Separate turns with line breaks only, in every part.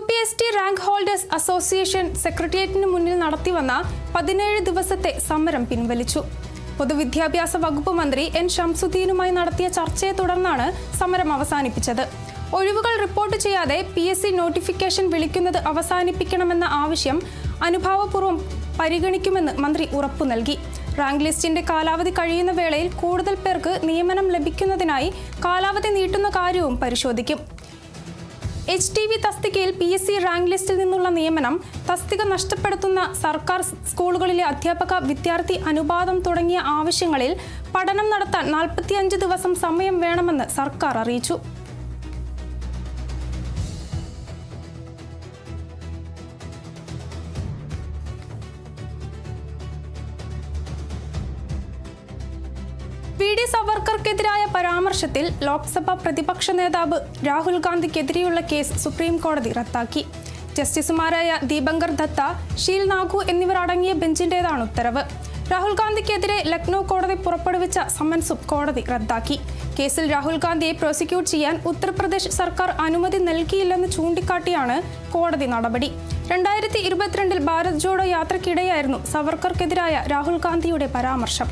UPSC rank holders association സെക്രട്ടേറിയറ്റിന് മുന്നിൽ നടത്തിവന്ന 17 ദിവസത്തെ സമരം പിൻവലിച്ചു. പൊതുവിദ്യാഭ്യാസ വകുപ്പ് മന്ത്രി N. ഷംസുദ്ദീനുമായി നടത്തിയ ചർച്ചയെ തുടർന്നാണ് സമരം അവസാനിപ്പിച്ചത്. ഒഴിവുകൾ റിപ്പോർട്ട് ചെയ്യാതെ PSC നോട്ടിഫിക്കേഷൻ വിളിക്കുന്നത് അവസാനിപ്പിക്കണമെന്ന ആവശ്യം അനുഭാവപൂർവ്വം പരിഗണിക്കുമെന്ന് മന്ത്രി ഉറപ്പു നൽകി. റാങ്ക് ലിസ്റ്റിന്റെ കാലാവധി കഴിയുന്ന വേളയിൽ കൂടുതൽ പേർക്ക് നിയമനം ലഭിക്കുന്നതിനായി കാലാവധി നീട്ടുന്ന കാര്യവും പരിശോധിക്കും. HTV തസ്തികയിൽ PSC റാങ്ക് ലിസ്റ്റിൽ നിന്നുള്ള നിയമനം, തസ്തിക നഷ്ടപ്പെടുത്തുന്ന സർക്കാർ സ്കൂളുകളിലെ അധ്യാപക വിദ്യാർത്ഥി അനുപാതം തുടങ്ങിയ ആവശ്യങ്ങളിൽ പഠനം നടത്താൻ 45 ദിവസം സമയം വേണമെന്ന് സർക്കാർ അറിയിച്ചു. VD സവർക്കർക്കെതിരായ പരാമർശത്തിൽ ലോക്സഭാ പ്രതിപക്ഷ നേതാവ് രാഹുൽ ഗാന്ധിക്കെതിരെയുള്ള കേസ് സുപ്രീം കോടതി റദ്ദാക്കി. ജസ്റ്റിസുമാരായ ദീപങ്കർ ദത്ത, ഷീൽ നാഗു എന്നിവർ അടങ്ങിയ ബെഞ്ചിന്റേതാണ് ഉത്തരവ്. രാഹുൽ ഗാന്ധിക്കെതിരെ ലക്നൗ കോടതി പുറപ്പെടുവിച്ച സമൻസും കോടതി റദ്ദാക്കി. കേസിൽ രാഹുൽ ഗാന്ധിയെ പ്രോസിക്യൂട്ട് ചെയ്യാൻ ഉത്തർപ്രദേശ് സർക്കാർ അനുമതി നൽകിയില്ലെന്ന് ചൂണ്ടിക്കാട്ടിയാണ് കോടതി നടപടി. 2022 ഭാരത് ജോഡോ യാത്രയ്ക്കിടെയായിരുന്നു സവർക്കർക്കെതിരായ രാഹുൽ ഗാന്ധിയുടെ പരാമർശം.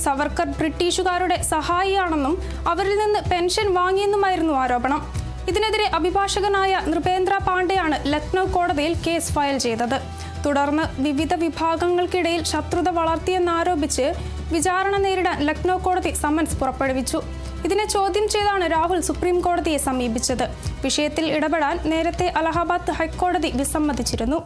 സവർക്കർ ബ്രിട്ടീഷുകാരുടെ സഹായിയാണെന്നും അവരിൽ നിന്ന് പെൻഷൻ വാങ്ങിയെന്നുമായിരുന്നു ആരോപണം. ഇതിനെതിരെ അഭിഭാഷകനായ നൃപേന്ദ്ര പാണ്ഡെയാണ് ലക്നൗ കോടതിയിൽ കേസ് ഫയൽ ചെയ്തത്. തുടർന്ന് വിവിധ വിഭാഗങ്ങൾക്കിടയിൽ ശത്രുത വളർത്തിയെന്നാരോപിച്ച് വിചാരണ നേരിടാൻ ലക്നൗ കോടതി സമൻസ് പുറപ്പെടുവിച്ചു. ഇതിനെ ചോദ്യം ചെയ്താണ് രാഹുൽ സുപ്രീം കോടതിയെ സമീപിച്ചത്. വിഷയത്തിൽ ഇടപെടാൻ നേരത്തെ അലഹാബാദ് ഹൈക്കോടതി വിസമ്മതിച്ചിരുന്നു.